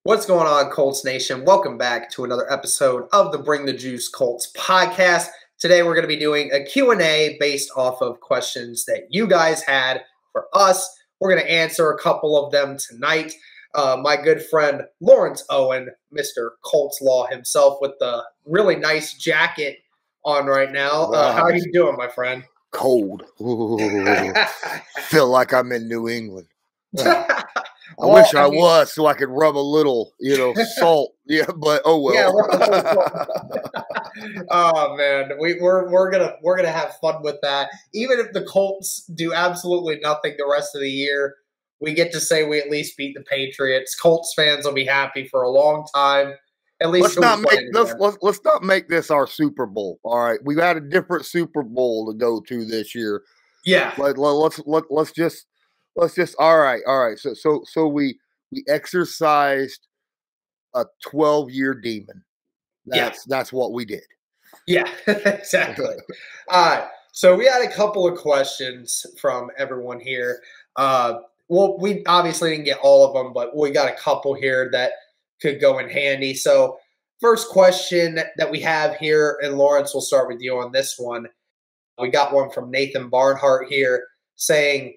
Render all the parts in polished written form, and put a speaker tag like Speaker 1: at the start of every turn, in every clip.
Speaker 1: What's going on, Colts Nation? Welcome back to another episode of the Bring the Juice Colts podcast. Today we're going to be doing a Q&A based off of questions that you guys had for us. We're going to answer a couple of them tonight. My good friend Lawrence Owen, Mr. Colts Law himself, with the really nice jacket on right now. How are you doing, my friend?
Speaker 2: Cold. Feel like I'm in New England. I wish I was, so I could rub a little, salt. Yeah, but oh well.
Speaker 1: Oh man, we're gonna have fun with that. Even if the Colts do absolutely nothing the rest of the year, we get to say we at least beat the Patriots. Colts fans will be happy for a long time. At least
Speaker 2: let's not make this our Super Bowl. All right, we've had a different Super Bowl to go to this year.
Speaker 1: Yeah,
Speaker 2: let's just all right. So we exercised a 12-year demon. That's what we did.
Speaker 1: Yeah, exactly. All right. So we had a couple of questions from everyone here. Well, we obviously didn't get all of them, but we got a couple here that could go in handy. So first question that we have here, and Lawrence, we'll start with you on this one. We got one from Nathan Barnhart here saying,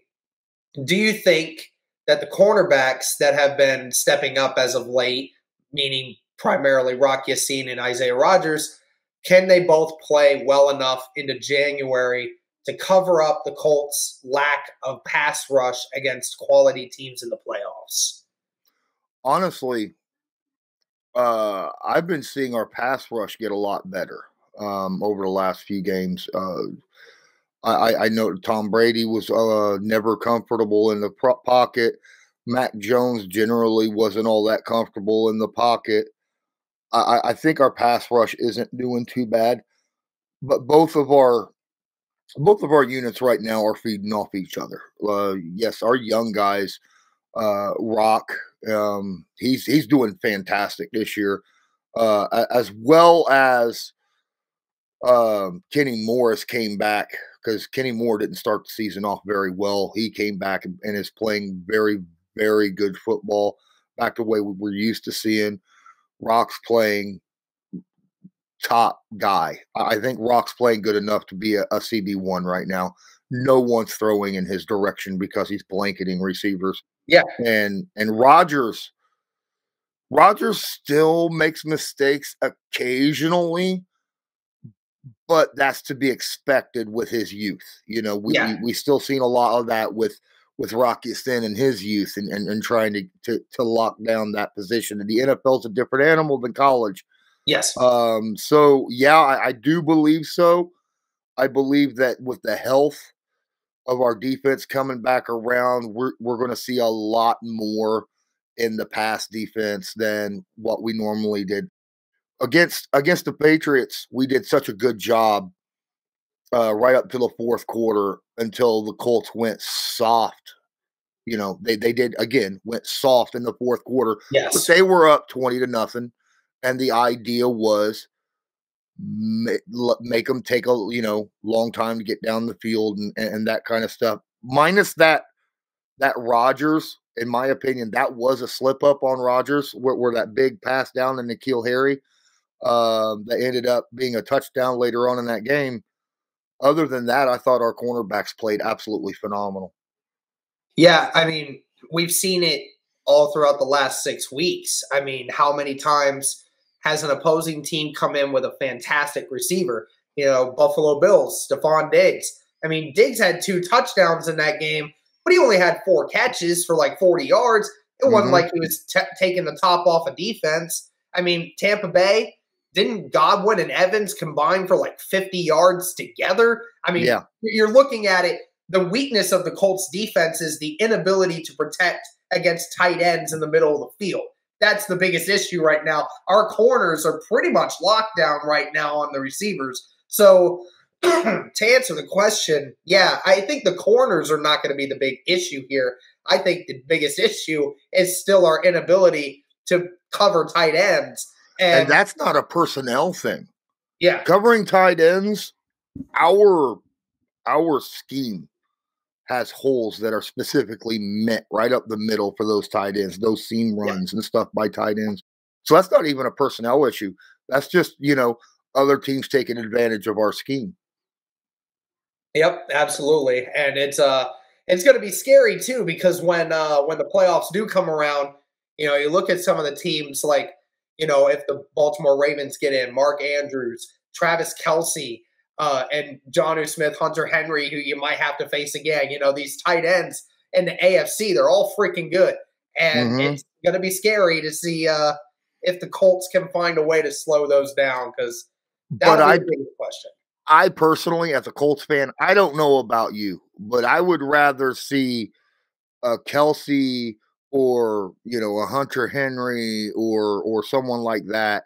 Speaker 1: do you think that the cornerbacks that have been stepping up as of late, meaning primarily Rock Yassin and Isaiah Rodgers, can they both play well enough into January to cover up the Colts' lack of pass rush against quality teams in the playoffs?
Speaker 2: Honestly, I've been seeing our pass rush get a lot better over the last few games. I know Tom Brady was never comfortable in the pocket. Mac Jones generally wasn't all that comfortable in the pocket. I think our pass rush isn't doing too bad, but both of our units right now are feeding off each other. Yes, our young guys, Rock, he's doing fantastic this year, as well as Kenny Morris came back, because Kenny Moore didn't start the season off very well. He came back and is playing very, very good football, back to the way we're used to seeing. Rock's playing top guy. I think Rock's playing good enough to be a CB1 right now. No one's throwing in his direction because he's blanketing receivers.
Speaker 1: Yeah.
Speaker 2: And Rodgers still makes mistakes occasionally, but that's to be expected with his youth. We still seen a lot of that with Rock Ya-Sin in his youth and trying to lock down that position. And the NFL's a different animal than college.
Speaker 1: Yes.
Speaker 2: So yeah, I do believe so. I believe that with the health of our defense coming back around, we're going to see a lot more in the pass defense than what we normally did. Against the Patriots, we did such a good job right up to the fourth quarter until the Colts went soft. They did, again, went soft in the fourth quarter.
Speaker 1: Yes.
Speaker 2: But they were up 20-0, and the idea was make them take a long time to get down the field and that kind of stuff. Minus that Rodgers, in my opinion, that was a slip up on Rodgers, where that big pass down to N'Keal Harry that ended up being a touchdown later on in that game. Other than that, I thought our cornerbacks played absolutely phenomenal.
Speaker 1: Yeah, I mean, we've seen it all throughout the last 6 weeks. I mean, how many times has an opposing team come in with a fantastic receiver? Buffalo Bills, Stephon Diggs. I mean, Diggs had 2 touchdowns in that game, but he only had 4 catches for like 40 yards. It wasn't like he was taking the top off of defense. I mean, Tampa Bay, didn't Godwin and Evans combine for like 50 yards together? I mean, You're looking at it. The weakness of the Colts defense is the inability to protect against tight ends in the middle of the field. That's the biggest issue right now. Our corners are pretty much locked down right now on the receivers. So to answer the question, yeah, I think the corners are not going to be the big issue here. I think the biggest issue is still our inability to cover tight ends.
Speaker 2: And that's not a personnel thing.
Speaker 1: Yeah.
Speaker 2: Covering tight ends, our scheme has holes that are specifically meant right up the middle for those tight ends, those seam runs and stuff by tight ends. So that's not even a personnel issue. That's just, other teams taking advantage of our scheme.
Speaker 1: Yep, absolutely. And it's going to be scary too, because when the playoffs do come around, you look at some of the teams like, if the Baltimore Ravens get in, Mark Andrews, Travis Kelce, and Jonnu Smith, Hunter Henry, who you might have to face again. These tight ends in the AFC, they're all freaking good. And it's going to be scary to see if the Colts can find a way to slow those down, because that'll be a big question.
Speaker 2: I personally, as a Colts fan, I don't know about you, but I would rather see a Kelce or, a Hunter Henry or someone like that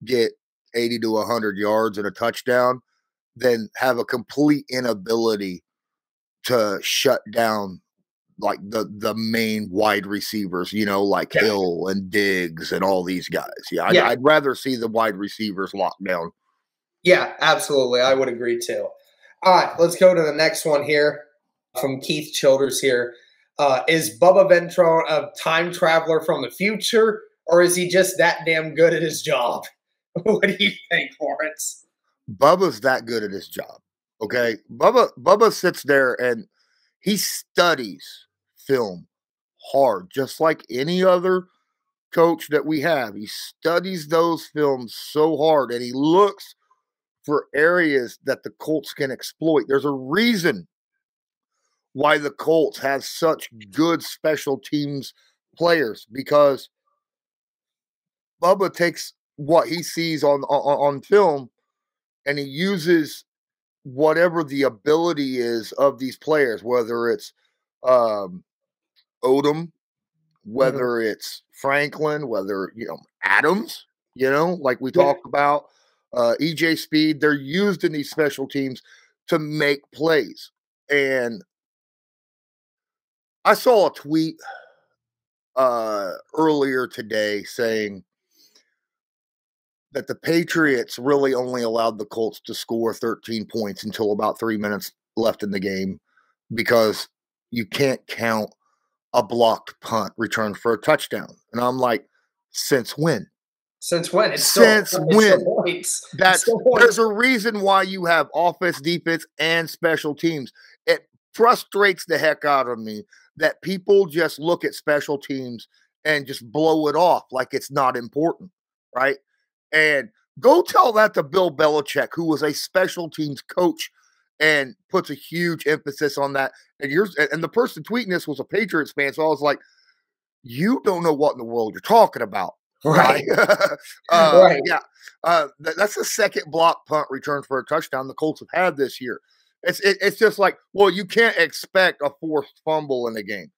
Speaker 2: get 80 to 100 yards and a touchdown than have a complete inability to shut down like the main wide receivers, like Hill and Diggs and all these guys. I'd rather see the wide receivers locked down.
Speaker 1: Yeah, absolutely. I would agree too. All right, let's go to the next one here from Keith Childers here. Is Bubba Ventrone a time traveler from the future, or is he just that damn good at his job? What do you think, Lawrence?
Speaker 2: Bubba's that good at his job, okay? Bubba sits there and he studies film hard, just like any other coach that we have. He studies those films so hard, and he looks for areas that the Colts can exploit. There's a reason why the Colts have such good special teams players, because Bubba takes what he sees on film and he uses whatever the ability is of these players, whether it's Odom, whether it's Franklin, whether, Adams, like we talked about, EJ Speed. They're used in these special teams to make plays. And I saw a tweet earlier today saying that the Patriots really only allowed the Colts to score 13 points until about 3 minutes left in the game, because you can't count a blocked punt return for a touchdown. And I'm like, since when?
Speaker 1: Since when?
Speaker 2: There's a reason why you have offense, defense, and special teams. It frustrates the heck out of me that people just look at special teams and just blow it off like it's not important, right? And go tell that to Bill Belichick, who was a special teams coach and puts a huge emphasis on that. And the person tweeting this was a Patriots fan, so I was like, you don't know what in the world you're talking about. Right.
Speaker 1: Right.
Speaker 2: Yeah. That's the second block punt return for a touchdown the Colts have had this year. It's just like, well, you can't expect a forced fumble in a game.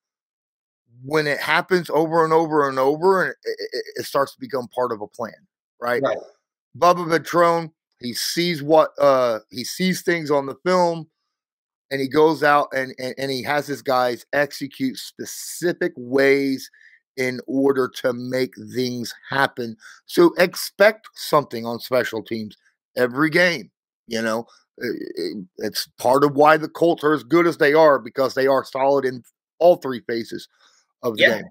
Speaker 2: When it happens over and over and over, and it starts to become part of a plan, right? Bubba Ventrone, he sees things on the film, and he goes out and he has his guys execute specific ways in order to make things happen. So expect something on special teams every game. It's part of why the Colts are as good as they are, because they are solid in all three phases of the game.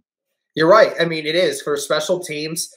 Speaker 1: You're right. I mean, it is for special teams.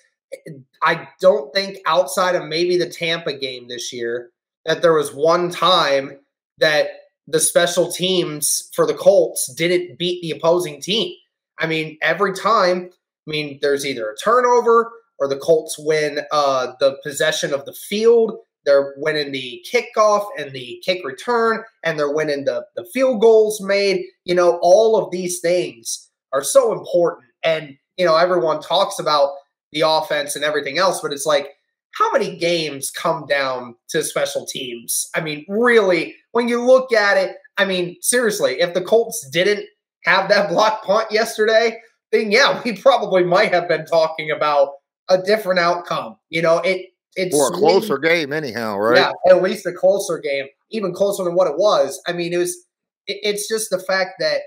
Speaker 1: I don't think, outside of maybe the Tampa game this year, that there was one time that the special teams for the Colts didn't beat the opposing team. I mean, every time, there's either a turnover or the Colts win the possession of the field. They're winning the kickoff and the kick return, and they're winning the field goals made. All of these things are so important. And, everyone talks about the offense and everything else, but it's like, how many games come down to special teams? Really, when you look at it, seriously, if the Colts didn't have that block punt yesterday, then we probably might have been talking about a different outcome. It's
Speaker 2: or a closer game anyhow, right?
Speaker 1: Yeah, at least a closer game, even closer than what it was. It's just the fact that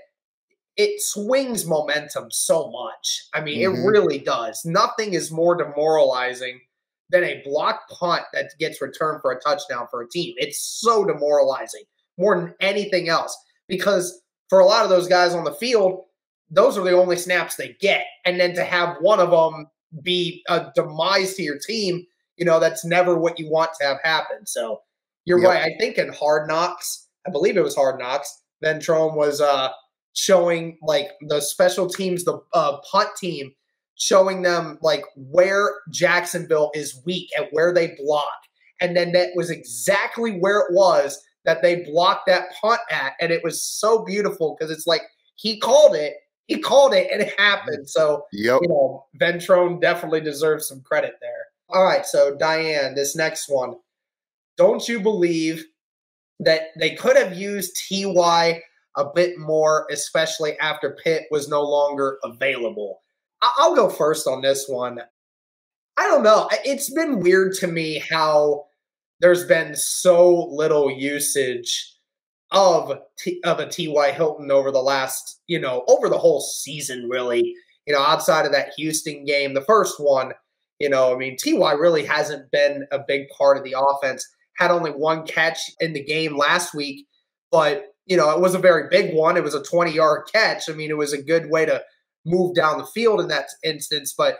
Speaker 1: it swings momentum so much. It really does. Nothing is more demoralizing than a block punt that gets returned for a touchdown for a team. It's so demoralizing, more than anything else, because for a lot of those guys on the field, those are the only snaps they get. And then to have one of them be a demise to your team, that's never what you want to have happen. So you're right. I think in Hard Knocks, I believe it was Hard Knocks, Ventrone was showing like the special teams, the punt team, showing them like where Jacksonville is weak and where they block. And then that was exactly where it was that they blocked that punt at. And it was so beautiful because it's like he called it and it happened. So, Ventrone definitely deserves some credit there. All right. So, Diane, this next one. Don't you believe that they could have used TY a bit more, especially after Pitt was no longer available? I'll go first on this one. I don't know. It's been weird to me how there's been so little usage of a T.Y. Hilton over the last, over the whole season, really, outside of that Houston game, the first one, T.Y. really hasn't been a big part of the offense, had only one catch in the game last week, but, it was a very big one. It was a 20-yard catch. It was a good way to move down the field in that instance. But,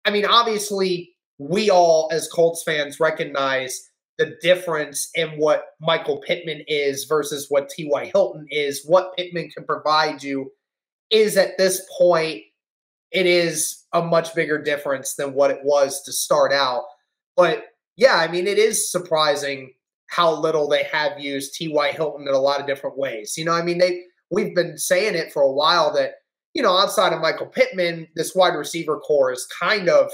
Speaker 1: obviously, we all as Colts fans recognize the difference in what Michael Pittman is versus what T.Y. Hilton is. What Pittman can provide you is at this point, it is a much bigger difference than what it was to start out. But yeah, it is surprising how little they have used T.Y. Hilton in a lot of different ways. We've been saying it for a while that, outside of Michael Pittman, this wide receiver core is kind of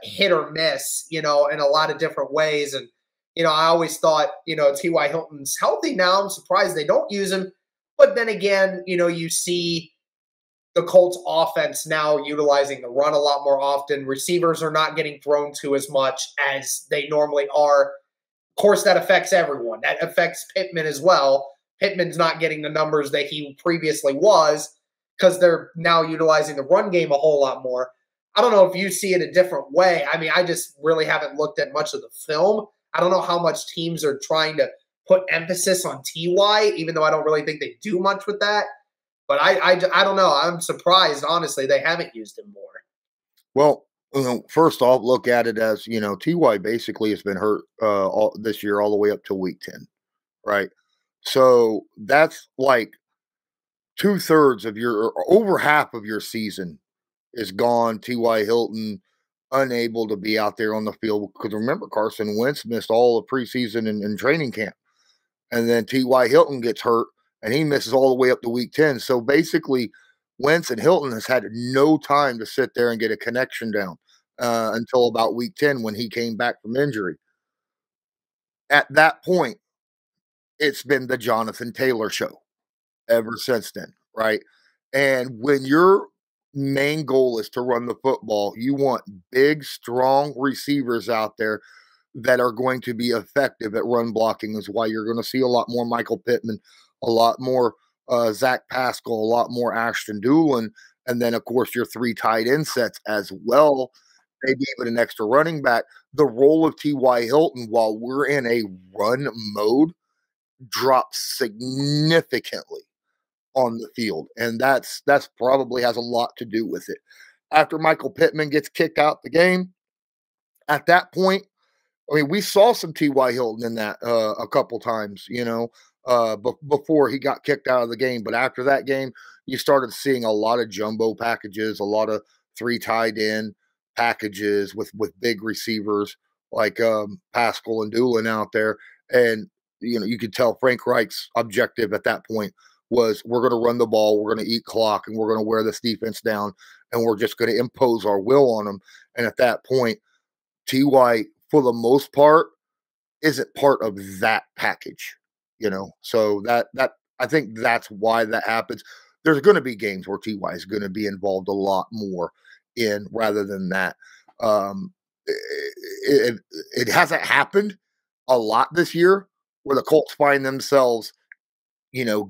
Speaker 1: hit or miss, in a lot of different ways. And, I always thought, T.Y. Hilton's healthy now. I'm surprised they don't use him. But then again, you see the Colts offense now utilizing the run a lot more often. Receivers are not getting thrown to as much as they normally are. Of course, that affects everyone. That affects Pittman as well. Pittman's not getting the numbers that he previously was because they're now utilizing the run game a whole lot more. I don't know if you see it a different way. I just really haven't looked at much of the film. I don't know how much teams are trying to put emphasis on TY, even though I don't really think they do much with that. But I don't know. I'm surprised, honestly, they haven't used him more.
Speaker 2: Well, first off, look at it as, TY basically has been hurt all this year all the way up to week 10, right? So that's like 2/3 of or over half of your season is gone. T.Y. Hilton unable to be out there on the field because remember, Carson Wentz missed all of preseason and training camp. And then T.Y. Hilton gets hurt and he misses all the way up to week 10. So basically, Wentz and Hilton has had no time to sit there and get a connection down until about week 10 when he came back from injury. At that point, it's been the Jonathan Taylor show ever since then, right? And when your main goal is to run the football, you want big, strong receivers out there that are going to be effective at run blocking. Is why you're going to see a lot more Michael Pittman, a lot more Zach Pascal, a lot more Ashton Doolin, and then, of course, your 3 tight end sets as well, maybe even an extra running back. The role of T.Y. Hilton, while we're in a run mode, drops significantly on the field, and that's probably has a lot to do with it. After Michael Pittman gets kicked out the game, at that point, we saw some T.Y. Hilton in that a couple times, before he got kicked out of the game. But after that game, you started seeing a lot of jumbo packages, a lot of 3 tight end packages with big receivers like Pascal and Doolin out there, and you could tell Frank Reich's objective at that point was we're going to run the ball, we're going to eat clock, and we're going to wear this defense down, and we're just going to impose our will on them. And at that point, T.Y., for the most part, isn't part of that package, So that I think that's why that happens. There's going to be games where T.Y. is going to be involved a lot more in rather than that. It hasn't happened a lot this year where the Colts find themselves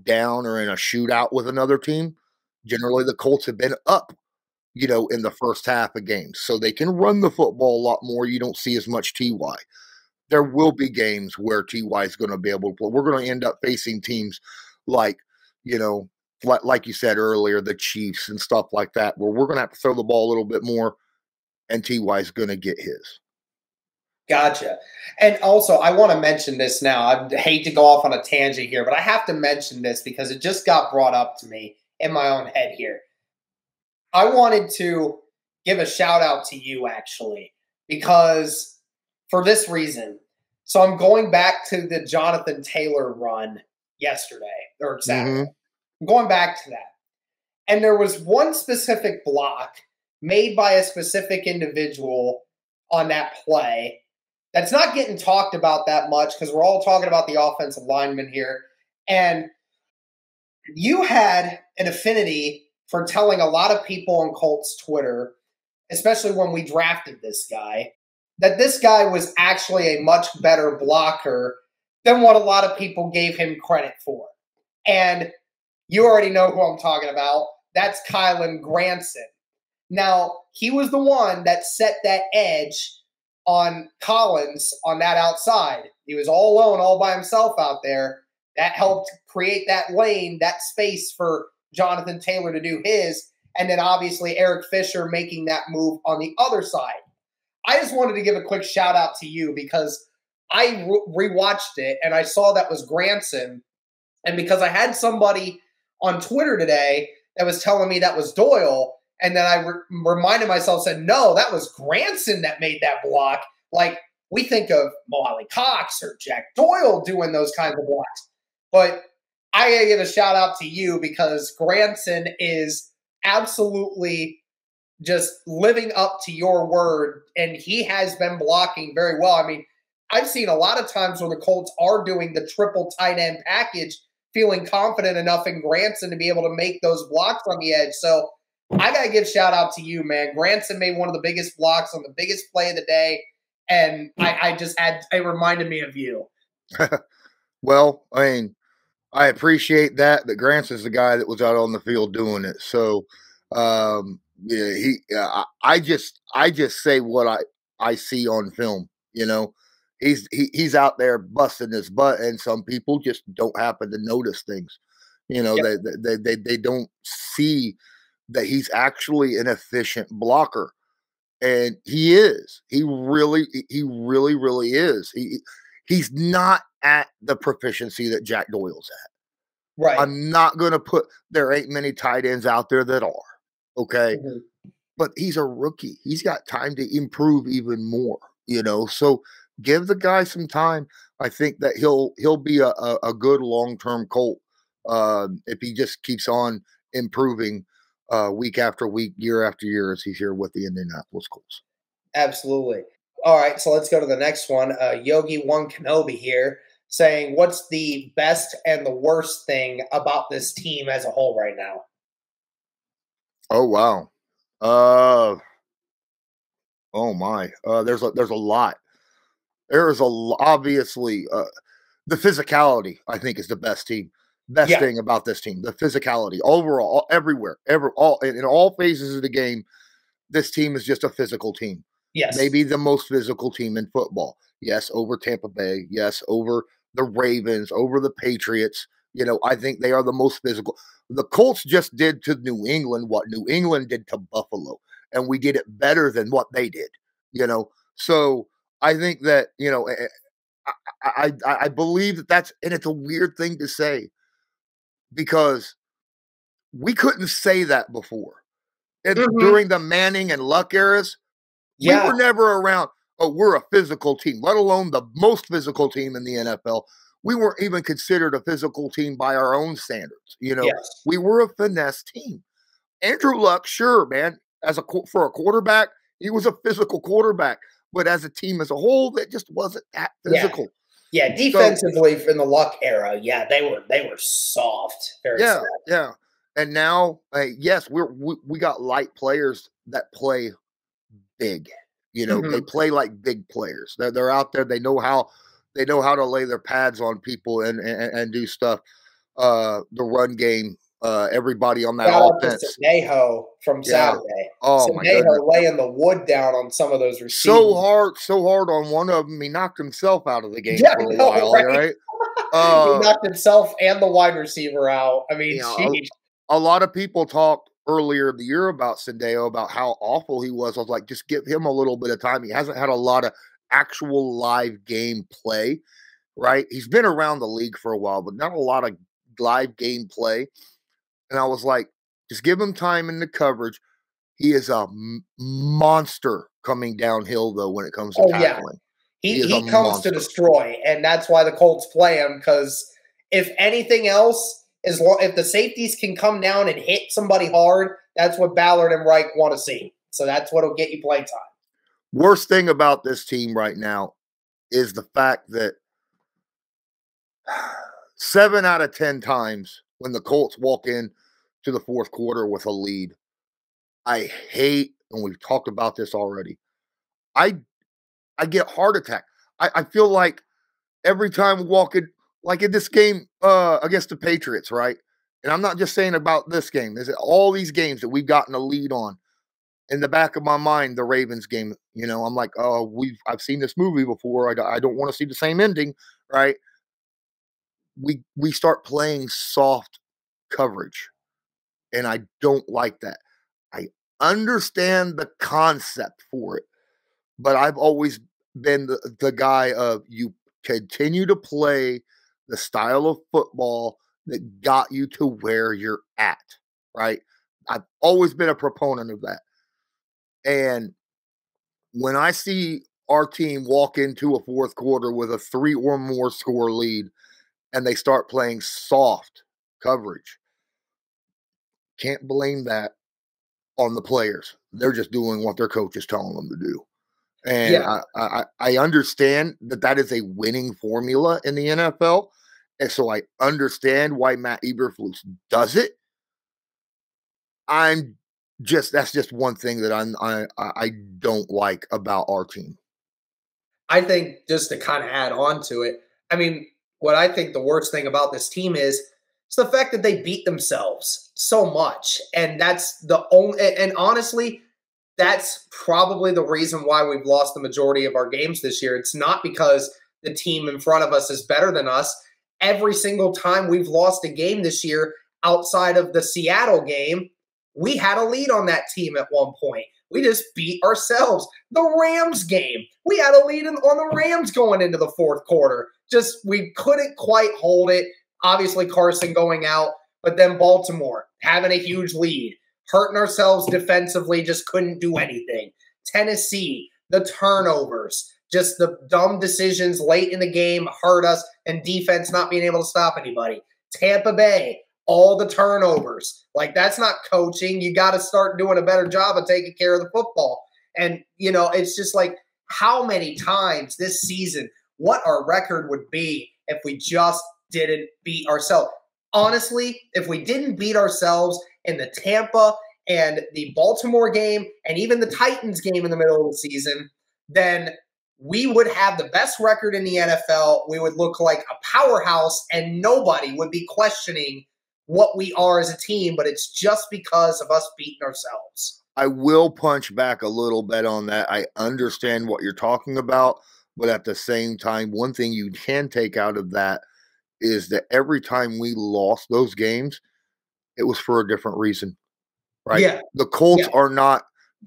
Speaker 2: down or in a shootout with another team. Generally, the Colts have been up, in the first half of games. So they can run the football a lot more. You don't see as much TY. There will be games where TY is going to be able to play. We're going to end up facing teams like, you know, like you said earlier, the Chiefs and stuff like that, where we're going to have to throw the ball a little bit more, and T.Y.'s going to get his.
Speaker 1: Gotcha. And also, I want to mention this now. I hate to go off on a tangent here, but I have to mention this because it just got brought up to me in my own head here. I wanted to give a shout out to you, actually, because for this reason. So I'm going back to the Jonathan Taylor run yesterday or Saturday.
Speaker 2: Mm-hmm.
Speaker 1: I'm going back to that. And there was one specific block made by a specific individual on that play that's not getting talked about that much because we're all talking about the offensive lineman here. And you had an affinity for telling a lot of people on Colts Twitter, especially when we drafted this guy, that this guy was actually a much better blocker than what a lot of people gave him credit for. And you already know who I'm talking about. That's Kylan Granson. Now, he was the one that set that edge on Collins on that outside. He was all alone, all by himself out there. That helped create that lane, that space for Jonathan Taylor to do his. And then obviously Eric Fisher making that move on the other side. I just wanted to give a quick shout out to you because I rewatched it and I saw that was Granson. And because I had somebody on Twitter today that was telling me that was Doyle, and then I reminded myself, said, no, that was Granson that made that block. Like, we think of Molly Cox or Jack Doyle doing those kinds of blocks. But I got to give a shout out to you because Granson is absolutely just living up to your word, and he has been blocking very well. I mean, I've seen a lot of times where the Colts are doing the triple tight end package, feeling confident enough in Granson to be able to make those blocks on the edge. So I got to give shout out to you, man. Granson made one of the biggest blocks on the biggest play of the day, and it reminded me of you.
Speaker 2: Well, I mean, I appreciate that Granson's the guy that was out on the field doing it. So, yeah, I just say what I see on film. You know, he's out there busting his butt, and some people just don't happen to notice things. You know, yep. they don't see that he's actually an efficient blocker, and he is. He really is. He's not at the proficiency that Jack Doyle's at.
Speaker 1: Right.
Speaker 2: I'm not going to put – there ain't many tight ends out there that are, okay? Mm-hmm. But he's a rookie. He's got time to improve even more, you know? So give the guy some time. I think that he'll be a good long-term Colt if he just keeps on improving week after week, year after year as he's here with the Indianapolis Colts.
Speaker 1: Absolutely. All right, so let's go to the next one. Yogi One Kenobi here saying, what's the best and the worst thing about this team as a whole right now?
Speaker 2: Oh, wow. Oh, my. There's a lot. There is obviously the physicality, I think, is the best thing about this team. The physicality overall, everywhere, in all phases of the game, this team is just a physical team.
Speaker 1: Yes.
Speaker 2: Maybe the most physical team in football. Yes, over Tampa Bay. Yes, over the Ravens, over the Patriots. You know, I think they are the most physical. The Colts just did to New England what New England did to Buffalo, and we did it better than what they did, you know. So I think that, you know, I believe that's, and it's a weird thing to say because we couldn't say that before. During the Manning and Luck eras, we were never around, oh, we're a physical team, let alone the most physical team in the NFL. We weren't even considered a physical team by our own standards. You know, yes. We were a finesse team. Andrew Luck, sure, man, for a quarterback, he was a physical quarterback. But as a team as a whole, that just wasn't that physical.
Speaker 1: Yeah, defensively in the Luck era, they were soft. Very soft.
Speaker 2: Yeah. And now, yes, we got light players that play big. You know, they play like big players. They're out there. They know how to lay their pads on people and do stuff. The run game, everybody on that offense.
Speaker 1: Neho from Saturday.
Speaker 2: Oh my goodness,
Speaker 1: laying the wood down on some of those receivers.
Speaker 2: So hard on one of them. He knocked himself out of the game for a while, right?
Speaker 1: He knocked himself and the wide receiver out. I mean,
Speaker 2: You know,
Speaker 1: geez.
Speaker 2: a lot of people talked earlier in the year about Sendeo, about how awful he was. I was like, just give him a little bit of time. He hasn't had a lot of actual live game play, right? He's been around the league for a while, but not a lot of live game play. And I was like, just give him time in the coverage. He is a monster coming downhill, though, when it comes to tackling.
Speaker 1: He comes to destroy, and that's why the Colts play him, because if anything else, if the safeties can come down and hit somebody hard, that's what Ballard and Reich want to see. So that's what will get you playing time.
Speaker 2: Worst thing about this team right now is the fact that 7 out of 10 times when the Colts walk in to the fourth quarter with a lead, I hate, and we've talked about this already, I get heart attack. I feel like every time we walk in, like in this game against the Patriots, right? And I'm not just saying about this game. There's all these games that we've gotten a lead on. In the back of my mind, the Ravens game, I'm like, oh, I've seen this movie before. I don't want to see the same ending, right? We start playing soft coverage, and I don't like that. I understand the concept for it, but I've always been the guy of you continue to play the style of football that got you to where you're at, right? I've always been a proponent of that. And when I see our team walk into a fourth quarter with a 3 or more score lead and they start playing soft coverage, can't blame that on the players. They're just doing what their coach is telling them to do. And I understand that is a winning formula in the NFL. And so I understand why Matt Eberflus does it. That's just one thing that I don't like about our team.
Speaker 1: I think, just to kind of add on to it, I mean, what I think the worst thing about this team is the fact that they beat themselves so much. And that's the only, and honestly, that's probably the reason why we've lost the majority of our games this year. It's not because the team in front of us is better than us. Every single time we've lost a game this year, outside of the Seattle game, we had a lead on that team at one point. We just beat ourselves. The Rams game, we had a lead on the Rams going into the fourth quarter. Just, we couldn't quite hold it. Obviously, Carson going out, but then Baltimore having a huge lead. Hurting ourselves defensively, just couldn't do anything. Tennessee, the turnovers, just the dumb decisions late in the game hurt us, and defense not being able to stop anybody. Tampa Bay, all the turnovers. Like, that's not coaching. You got to start doing a better job of taking care of the football. And, it's just like, how many times this season, what our record would be if we just didn't beat ourselves. Honestly, if we didn't beat ourselves in the Tampa and the Baltimore game and even the Titans game in the middle of the season, then we would have the best record in the NFL. We would look like a powerhouse, and nobody would be questioning what we are as a team, but it's just because of us beating ourselves.
Speaker 2: I will punch back a little bit on that. I understand what you're talking about, but at the same time, one thing you can take out of that is that every time we lost those games, it was for a different reason, right?
Speaker 1: Yeah.
Speaker 2: The Colts are not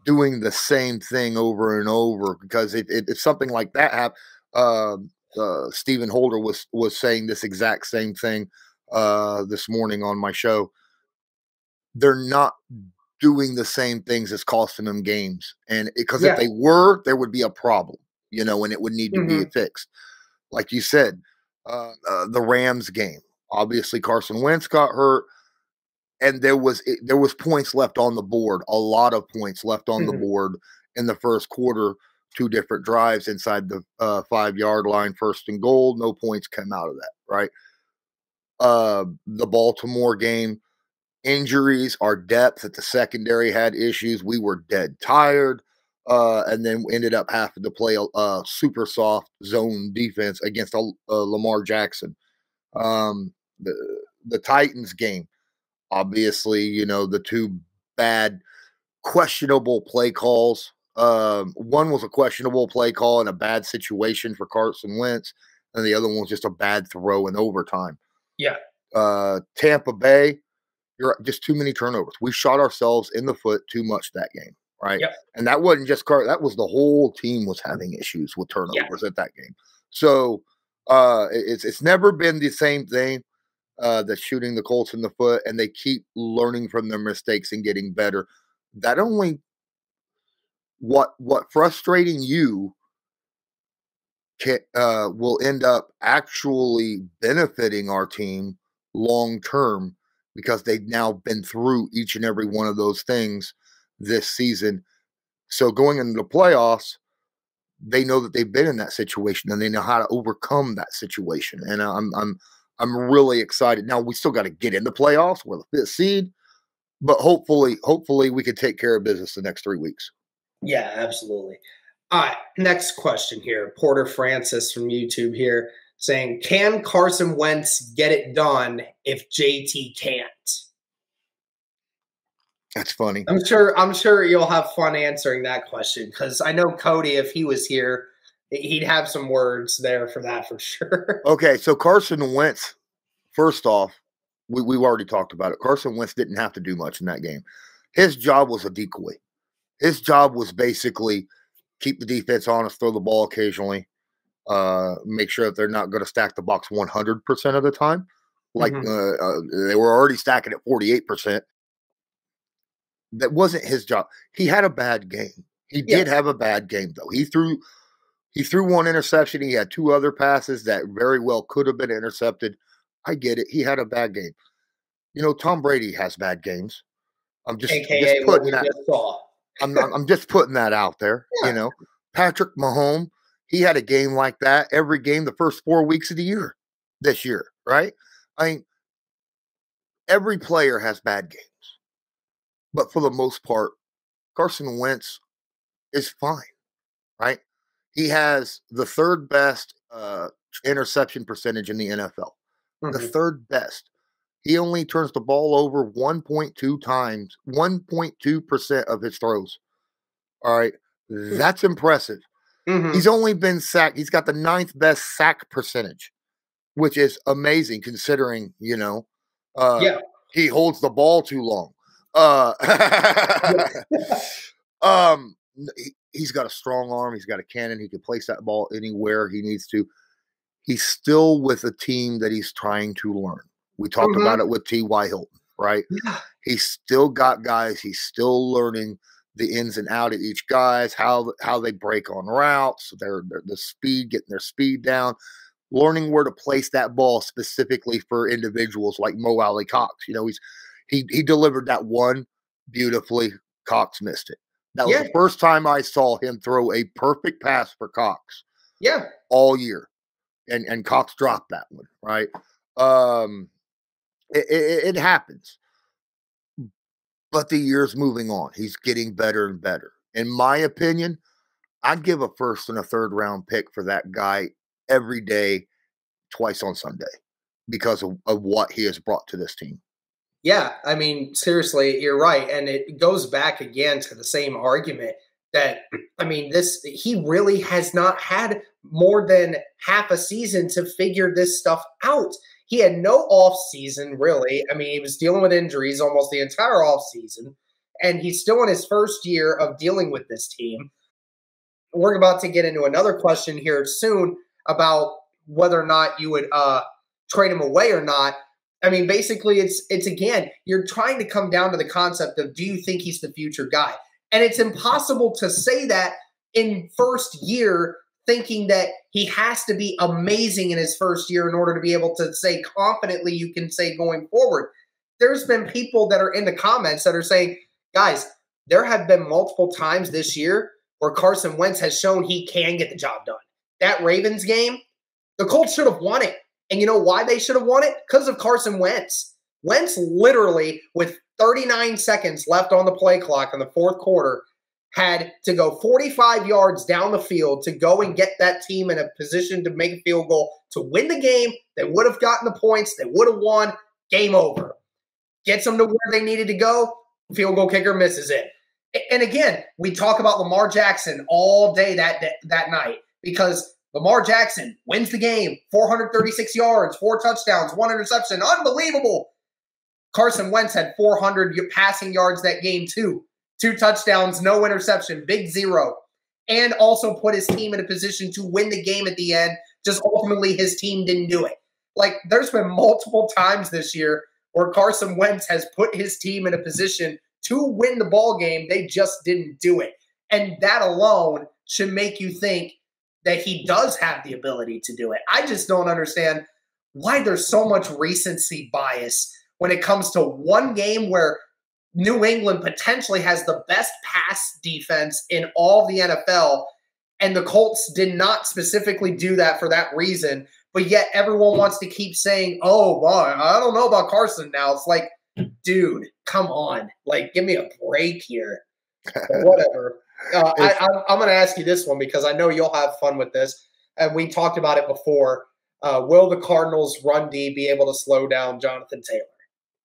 Speaker 2: doing the same thing over and over, because if something like that happened, Stephen Holder was saying this exact same thing this morning on my show. They're not doing the same things as costing them games, and because if they were, there would be a problem, and it would need to be fixed. Like you said, the Rams game, obviously Carson Wentz got hurt, and there was points left on the board, a lot of points left on the board in the first quarter. 2 different drives inside the 5-yard line, 1st and goal. No points came out of that, right? The Baltimore game, injuries, our depth at the secondary had issues. We were dead tired, and then ended up having to play a super soft zone defense against Lamar Jackson. The Titans game, obviously, the 2 bad, questionable play calls. One was a questionable play call in a bad situation for Carson Wentz, and the other one was just a bad throw in overtime.
Speaker 1: Yeah.
Speaker 2: Tampa Bay, you're just too many turnovers. We shot ourselves in the foot too much that game, right?
Speaker 1: Yep.
Speaker 2: And that wasn't just Carter. That was the whole team was having issues with turnovers at that game. So it's never been the same thing. That's shooting the Colts in the foot, and they keep learning from their mistakes and getting better. That only what frustrating you will end up actually benefiting our team long term, because they've now been through each and every one of those things this season. So going into the playoffs, they know that they've been in that situation and they know how to overcome that situation. And I'm really excited. Now we still got to get into playoffs. We're the 5th seed, but hopefully we can take care of business the next 3 weeks.
Speaker 1: Yeah, absolutely. All right, next question here. Porter Francis from YouTube here saying, can Carson Wentz get it done if JT can't?
Speaker 2: That's funny.
Speaker 1: I'm sure you'll have fun answering that question, because I know Cody, if he was here, he'd have some words there for that for sure.
Speaker 2: Okay, so Carson Wentz, first off, we've already talked about it. Carson Wentz didn't have to do much in that game. His job was a decoy. His job was basically keep the defense honest, throw the ball occasionally, make sure that they're not going to stack the box 100% of the time. Like they were already stacking at 48%. That wasn't his job. He had a bad game. He did have a bad game, though. He threw one interception. He had 2 other passes that very well could have been intercepted. I get it. He had a bad game. You know, Tom Brady has bad games. I'm just putting that. I'm just putting that out there. Yeah. You know, Patrick Mahomes, he had a game like that every game the first 4 weeks of the year this year, right? I mean, every player has bad games. But for the most part, Carson Wentz is fine, right? He has the 3rd best interception percentage in the NFL. The 3rd best. He only turns the ball over 1.2 times, 1.2% of his throws. All right. That's impressive. He's only been sacked. He's got the 9th best sack percentage, which is amazing considering, you know, he holds the ball too long. He's got a strong arm. He's got a cannon. He can place that ball anywhere he needs to. He's still with a team that he's trying to learn. We talked about it with T.Y. Hilton, right? Yeah. He's still got guys. He's still learning the ins and out of each guys, how they break on routes, the speed, getting their speed down, learning where to place that ball specifically for individuals like Mo Alley Cox. You know, he delivered that one beautifully. Cox missed it. That was the first time I saw him throw a perfect pass for Cox. Yeah. All year. And Cox dropped that one, right? It happens. But the year's moving on. He's getting better and better. In my opinion, I'd give a 1st and a 3rd round pick for that guy every day, twice on Sunday, because of what he has brought to this team. Yeah, I mean, seriously, you're right. And it goes back again to the same argument that, I mean, he really has not had more than half a season to figure this stuff out. He had no off season, really. I mean, he was dealing with injuries almost the entire off season, and he's still in his 1st year of dealing with this team. We're about to get into another question here soon about whether or not you would trade him away or not. I mean, basically, it's again, you're trying to come down to the concept of, do you think he's the future guy? And it's impossible to say that in 1st year, thinking that he has to be amazing in his 1st year in order to be able to say confidently, you can say going forward. There's been people that are in the comments that are saying, guys, there have been multiple times this year where Carson Wentz has shown he can get the job done. That Ravens game, the Colts should have won it. And you know why they should have won it? Because of Carson Wentz. Wentz literally, with 39 seconds left on the play clock in the 4th quarter, had to go 45 yards down the field to go and get that team in a position to make a field goal to win the game. They would have gotten the points. They would have won. Game over. Gets them to where they needed to go. Field goal kicker misses it. And again, we talk about Lamar Jackson all day that night, because
Speaker 1: Lamar Jackson wins the game, 436 yards, 4 touchdowns, 1 interception. Unbelievable. Carson Wentz had 400 passing yards that game too. 2 touchdowns, no interception, big 0. And also put his team in a position to win the game at the end. Just ultimately his team didn't do it. Like, there's been multiple times this year where Carson Wentz has put his team in a position to win the ball game. They just didn't do it. And that alone should make you think that he does have the ability to do it. I just don't understand why there's so much recency bias when it comes to one game where New England potentially has the best pass defense in all the NFL, and the Colts did not specifically do that for that reason, but yet everyone wants to keep saying, oh, well, I don't know about Carson now. It's like, dude, come on. Like, give me a break here. But whatever. I'm going to ask you this one because I know you'll have fun with this. And we talked about it before. Will the Cardinals' run D be able to slow down Jonathan Taylor?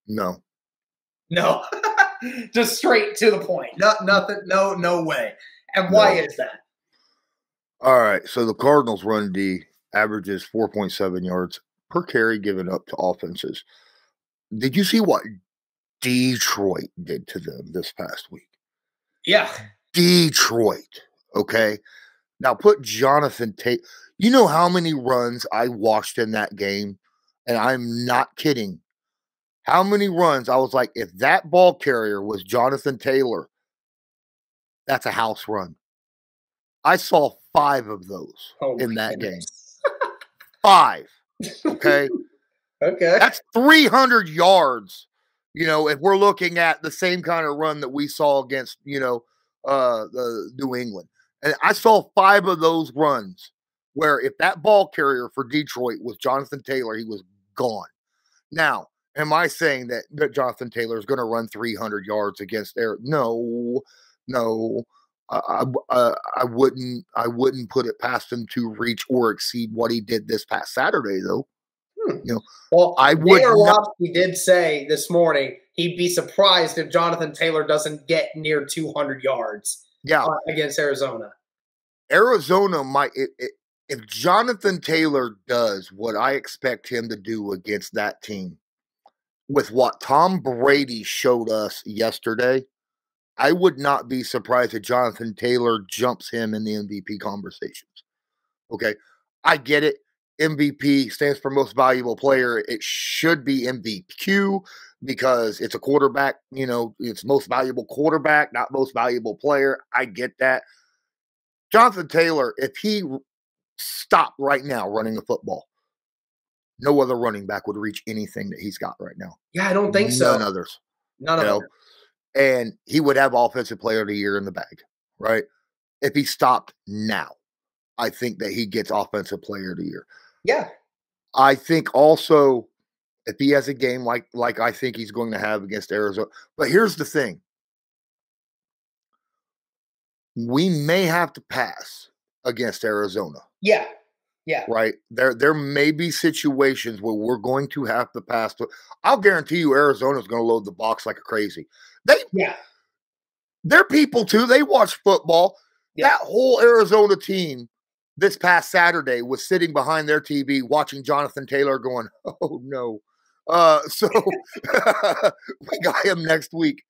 Speaker 2: No.
Speaker 1: No. Just straight to the point. Nothing. No way. And why is that?
Speaker 2: All right. So the Cardinals' run D averages 4.7 yards per carry given up to offenses. Did you see what Detroit did to them this past week?
Speaker 1: Yeah.
Speaker 2: Detroit. Okay. Now put Jonathan Taylor. You know how many runs I watched in that game? And I'm not kidding. How many runs? I was like, if that ball carrier was Jonathan Taylor, that's a house run. I saw 5 of those in that game. 5. Okay.
Speaker 1: Okay.
Speaker 2: That's 300 yards. You know, if we're looking at the same kind of run that we saw against, the New England. And I saw 5 of those runs where if that ball carrier for Detroit was Jonathan Taylor, he was gone. Now, am I saying that Jonathan Taylor is going to run 300 yards against Eric? No. I wouldn't put it past him to reach or exceed what he did this past Saturday, though.
Speaker 1: Well, I would. He did say this morning he'd be surprised if Jonathan Taylor doesn't get near 200 yards.
Speaker 2: Yeah,
Speaker 1: against Arizona.
Speaker 2: Arizona might. If Jonathan Taylor does what I expect him to do against that team, with what Tom Brady showed us yesterday, I would not be surprised if Jonathan Taylor jumps him in the MVP conversations. Okay, I get it. MVP stands for most valuable player. It should be MVQ because it's a quarterback. It's most valuable quarterback, not most valuable player. I get that. Jonathan Taylor, if he stopped right now running the football, no other running back would reach anything that he's got right now.
Speaker 1: Yeah, I don't think so.
Speaker 2: None others.
Speaker 1: None of them.
Speaker 2: And he would have Offensive Player of the Year in the bag, right? If he stopped now, I think that he gets Offensive Player of the Year.
Speaker 1: Yeah.
Speaker 2: I think also if he has a game like I think he's going to have against Arizona. But here's the thing. We may have to pass against Arizona.
Speaker 1: Yeah. Yeah.
Speaker 2: Right? There may be situations where we're going to have to pass. I'll guarantee you Arizona's going to load the box like a crazy. They're people too. They watch football. Yeah. That whole Arizona team this past Saturday was sitting behind their TV watching Jonathan Taylor going, oh, no. So we got him next week.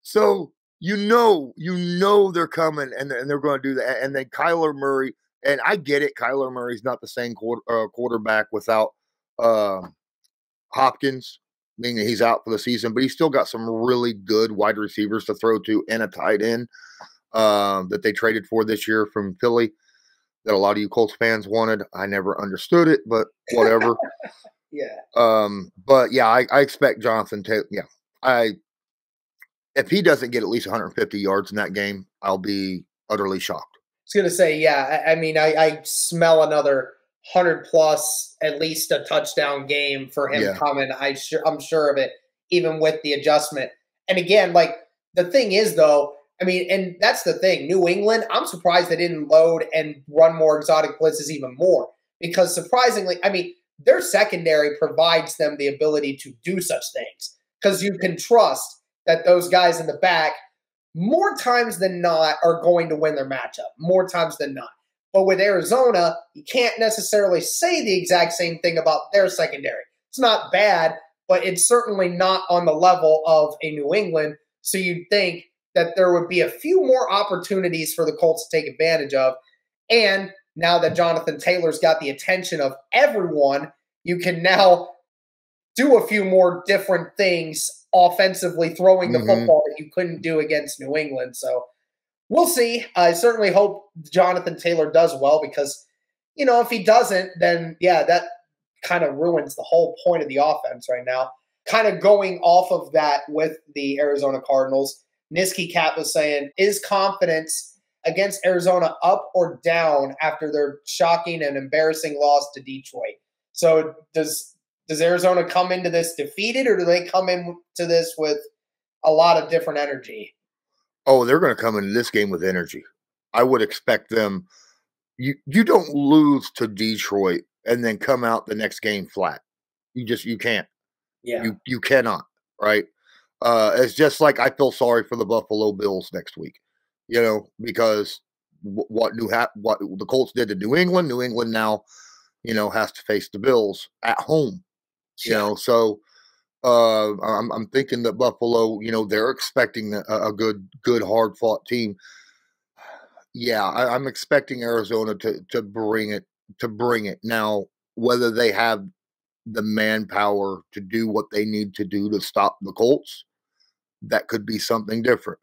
Speaker 2: So you know they're coming and they're going to do that. And then Kyler Murray, and I get it, Kyler Murray's not the same quarterback without Hopkins, meaning he's out for the season, but he's still got some really good wide receivers to throw to and a tight end that they traded for this year from Philly that a lot of you Colts fans wanted. I never understood it, but whatever.
Speaker 1: Yeah.
Speaker 2: But yeah, I expect Jonathan Taylor. Yeah. If he doesn't get at least 150 yards in that game, I'll be utterly shocked.
Speaker 1: I was going to say, yeah, I mean, I smell another 100 plus, at least a touchdown game for him coming. I'm sure of it, even with the adjustment. And again, like the thing is though, I mean, and that's the thing, New England, I'm surprised they didn't load and run more exotic blitzes even more because surprisingly, I mean, their secondary provides them the ability to do such things because you can trust that those guys in the back more times than not are going to win their matchup, more times than not. But with Arizona, you can't necessarily say the exact same thing about their secondary. It's not bad, but it's certainly not on the level of a New England. So you'd think that there would be a few more opportunities for the Colts to take advantage of. And now that Jonathan Taylor's got the attention of everyone, you can now do a few more different things offensively, throwing the football that you couldn't do against New England. So we'll see. I certainly hope Jonathan Taylor does well because, if he doesn't, then, that kind of ruins the whole point of the offense right now. Kind of going off of that with the Arizona Cardinals, Nisky Cap was saying, is confidence against Arizona up or down after their shocking and embarrassing loss to Detroit? So does Arizona come into this defeated, or do they come into this with a lot of different energy?
Speaker 2: Oh, they're going to come into this game with energy. I would expect them. You don't lose to Detroit and then come out the next game flat. You can't.
Speaker 1: Yeah.
Speaker 2: You cannot, right? It's just like I feel sorry for the Buffalo Bills next week, because what the Colts did to New England now, has to face the Bills at home, so I'm thinking that Buffalo, they're expecting a good hard fought team. Yeah, I'm expecting Arizona to bring it. Now, whether they have the manpower to do what they need to do to stop the Colts, that could be something different.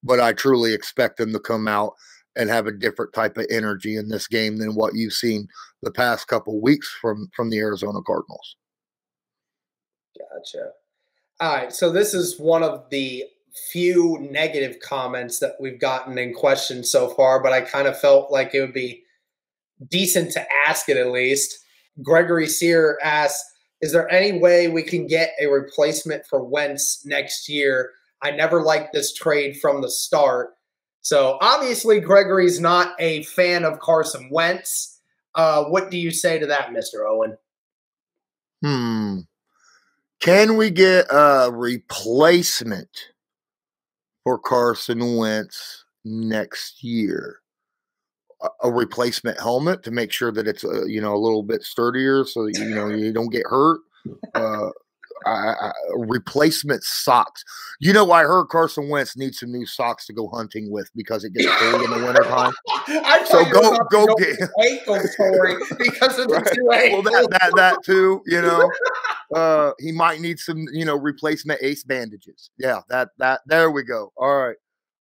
Speaker 2: But I truly expect them to come out and have a different type of energy in this game than what you've seen the past couple weeks from the Arizona Cardinals.
Speaker 1: Gotcha. All right, so this is one of the few negative comments that we've gotten in question so far, but I kind of felt like it would be decent to ask it at least. Gregory Cyr asks, is there any way we can get a replacement for Wentz next year? I never liked this trade from the start. So obviously Gregory's not a fan of Carson Wentz. What do you say to that, Mr. Owen?
Speaker 2: Can we get a replacement for Carson Wentz next year? A replacement helmet to make sure that it's a little bit sturdier, so that, you don't get hurt. Replacement socks. I heard Carson Wentz needs some new socks to go hunting with because it gets cold in the wintertime. So go get
Speaker 1: ankle story because of the two ankles.
Speaker 2: Well, that too. He might need some replacement ace bandages. Yeah, that there we go. All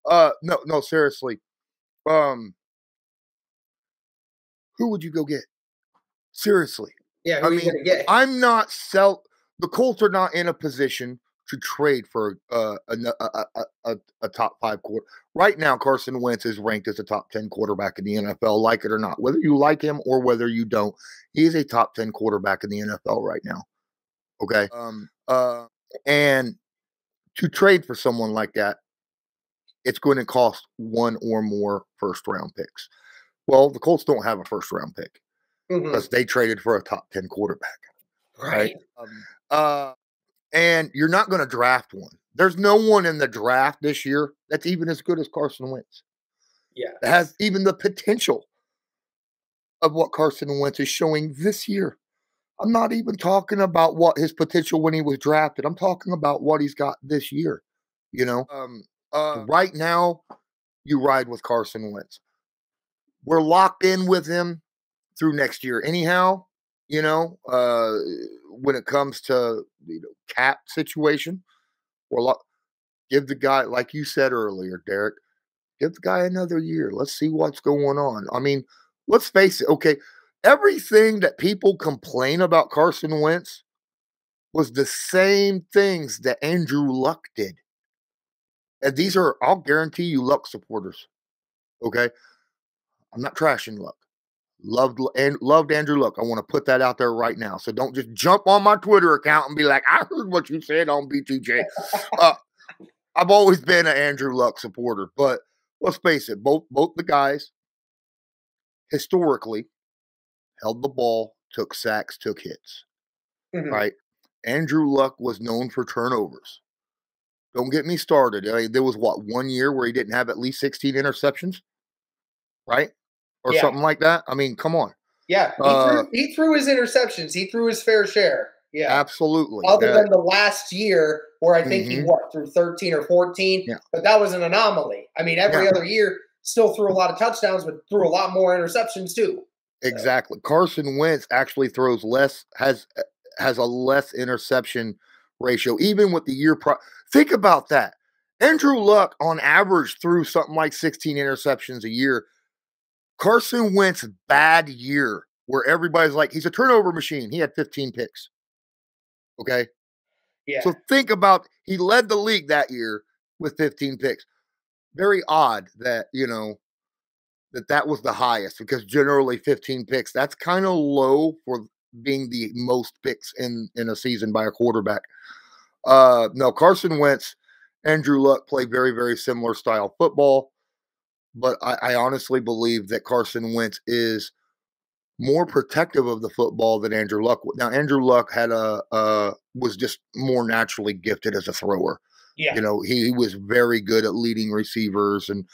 Speaker 2: right. No, seriously. Who would you go get? Seriously.
Speaker 1: Yeah, who are you gonna get?
Speaker 2: I'm not the Colts are not in a position to trade for a top 5 quarter. Right now, Carson Wentz is ranked as a top 10 quarterback in the NFL, like it or not. Whether you like him or whether you don't, he is a top 10 quarterback in the NFL right now. Okay. And to trade for someone like that, it's going to cost one or more first-round picks. Well, the Colts don't have a first-round pick because they traded for a top 10 quarterback.
Speaker 1: Right.
Speaker 2: And you're not going to draft one. There's no one in the draft this year that's even as good as Carson Wentz.
Speaker 1: Yeah.
Speaker 2: That has even the potential of what Carson Wentz is showing this year. I'm not even talking about what his potential when he was drafted. I'm talking about what he's got this year. Right now, you ride with Carson Wentz. We're locked in with him through next year. Anyhow, when it comes to cap situation, give the guy, like you said earlier, Derek, give the guy another year. Let's see what's going on. I mean, let's face it. Okay, everything that people complain about Carson Wentz was the same things that Andrew Luck did. And these are, I'll guarantee you, Luck supporters. Okay, I'm not trashing Luck. Loved Andrew Luck. I want to put that out there right now. So don't just jump on my Twitter account and be like, I heard what you said on BTJ. I've always been an Andrew Luck supporter, but let's face it, both the guys historically held the ball, took sacks, took hits. Right? Andrew Luck was known for turnovers. Don't get me started. There was 1 year where he didn't have at least 16 interceptions, right? or something like that. I mean, come on.
Speaker 1: Yeah, he threw his interceptions. He threw his fair share. Yeah,
Speaker 2: absolutely.
Speaker 1: Other than the last year where I think he threw 13 or 14, but that was an anomaly. I mean, every other year still threw a lot of touchdowns, but threw a lot more interceptions too.
Speaker 2: Exactly. Carson Wentz actually throws less, has a less interception ratio, even with the year. Think about that. Andrew Luck, on average, threw something like 16 interceptions a year. Carson Wentz's bad year, where everybody's like, he's a turnover machine. He had 15 picks. Okay?
Speaker 1: Yeah.
Speaker 2: So think about, he led the league that year with 15 picks. Very odd that, that was the highest, because generally 15 picks, that's kind of low for being the most picks in a season by a quarterback. No, Carson Wentz, Andrew Luck play very, very similar style football, but I honestly believe that Carson Wentz is more protective of the football than Andrew Luck. Now, Andrew Luck was just more naturally gifted as a thrower.
Speaker 1: Yeah.
Speaker 2: He was very good at leading receivers and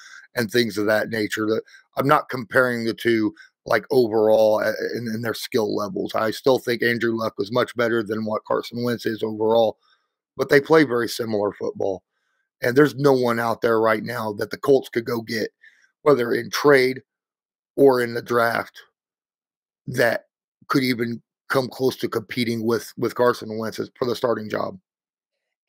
Speaker 2: things of that nature. That I'm not comparing the two like overall in their skill levels. I still think Andrew Luck was much better than what Carson Wentz is overall, but they play very similar football. And there's no one out there right now that the Colts could go get, whether in trade or in the draft, that could even come close to competing with Carson Wentz for the starting job.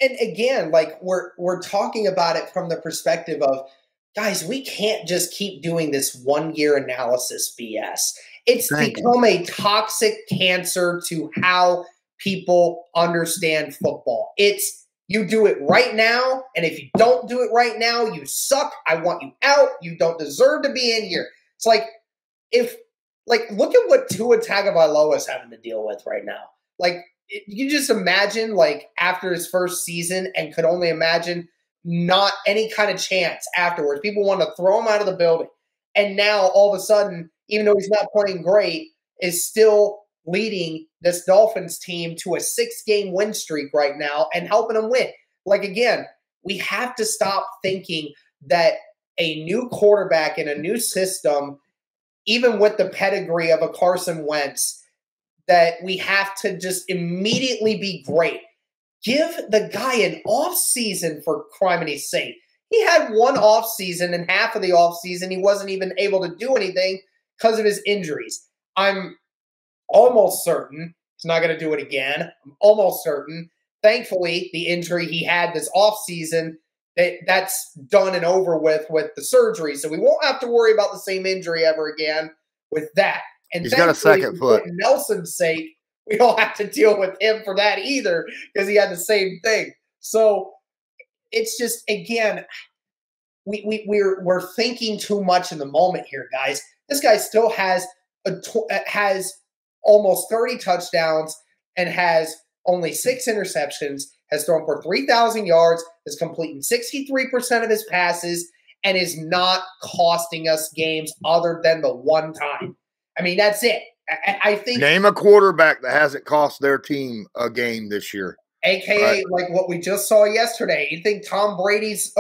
Speaker 1: And again, like we're talking about it from the perspective of, guys, we can't just keep doing this 1 year analysis BS. It's become a toxic cancer to how people understand football. It's, you do it right now, and if you don't do it right now, you suck. I want you out. You don't deserve to be in here. It's like, look at what Tua Tagovailoa is having to deal with right now. Like, you just imagine, like, after his first season, and could only imagine not any kind of chance afterwards. People want to throw him out of the building. And now, all of a sudden, even though he's not playing great, is still leading this Dolphins team to a 6-game win streak right now and helping them win. Like, again, we have to stop thinking that a new quarterback in a new system, even with the pedigree of a Carson Wentz, that we have to just immediately be great. Give the guy an off season, for crimini's sake. He had one off season, and half of the off season he wasn't even able to do anything because of his injuries. I'm almost certain he's not going to do it again. I'm almost certain. Thankfully, the injury he had this off season, that's done and over with the surgery, so we won't have to worry about the same injury ever again with that. And
Speaker 2: he's got a second foot.
Speaker 1: For Nelson's sake, we don't have to deal with him for that either, because he had the same thing. So it's just, again, we're thinking too much in the moment here, guys. This guy still has almost 30 touchdowns and has only 6 interceptions, has thrown for 3,000 yards, is completing 63% of his passes, and is not costing us games other than the one time. I mean, that's it. I think.
Speaker 2: Name a quarterback that hasn't cost their team a game this year.
Speaker 1: AKA like what we just saw yesterday. You think Tom Brady's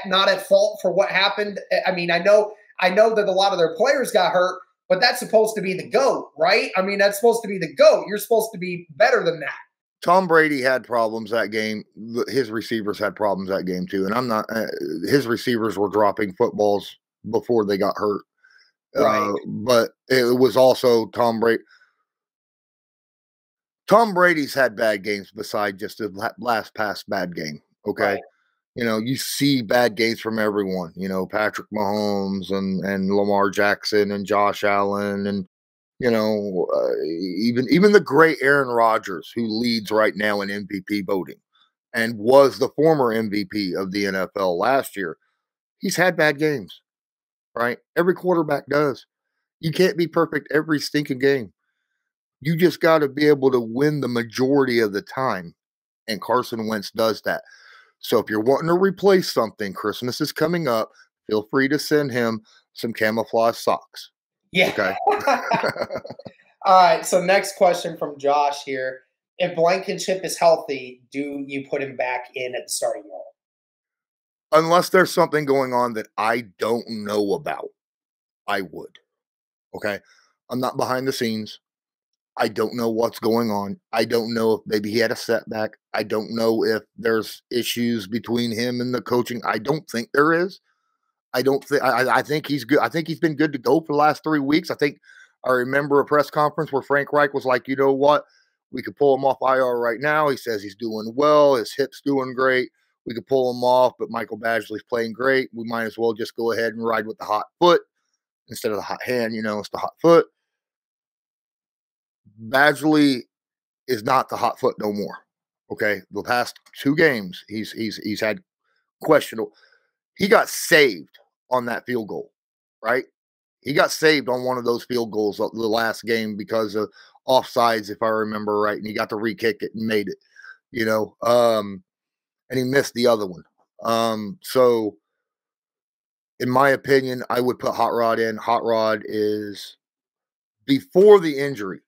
Speaker 1: not at fault for what happened? I mean, I know that a lot of their players got hurt, but that's supposed to be the GOAT, right? I mean, that's supposed to be the GOAT. You're supposed to be better than that.
Speaker 2: Tom Brady had problems that game. His receivers had problems that game too. And I'm not his receivers were dropping footballs before they got hurt.
Speaker 1: Right.
Speaker 2: But it was also Tom Brady. Tom Brady's had bad games besides just the last past bad game. Okay. Right. You see bad games from everyone, Patrick Mahomes and Lamar Jackson and Josh Allen and, even the great Aaron Rodgers, who leads right now in MVP voting and was the former MVP of the NFL last year. He's had bad games, right? Every quarterback does. You can't be perfect every stinking game. You just got to be able to win the majority of the time. And Carson Wentz does that. So if you're wanting to replace something, Christmas is coming up. Feel free to send him some camouflage socks.
Speaker 1: Yeah.
Speaker 2: Okay.
Speaker 1: All right. So next question from Josh here. If Blankenship is healthy, do you put him back in at the starting role?
Speaker 2: Unless there's something going on that I don't know about, I would. Okay. I'm not behind the scenes. I don't know what's going on. I don't know if maybe he had a setback. I don't know if there's issues between him and the coaching. I don't think there is. I think he's good. I think he's been good to go for the last 3 weeks. I remember a press conference where Frank Reich was like, you know what? We could pull him off IR right now. He says he's doing well. His hip's doing great. We could pull him off, but Michael Badgley's playing great. We might as well just go ahead and ride with the hot foot instead of the hot hand. It's the hot foot. Badgley is not the hot foot no more. Okay. The past 2 games, he's had questionable. He got saved on that field goal, right? He got saved on one of those field goals the last game because of offsides, if I remember right, and he got to re-kick it and made it, and he missed the other one. So in my opinion, I would put Hot Rod in. Hot Rod is, before the injury,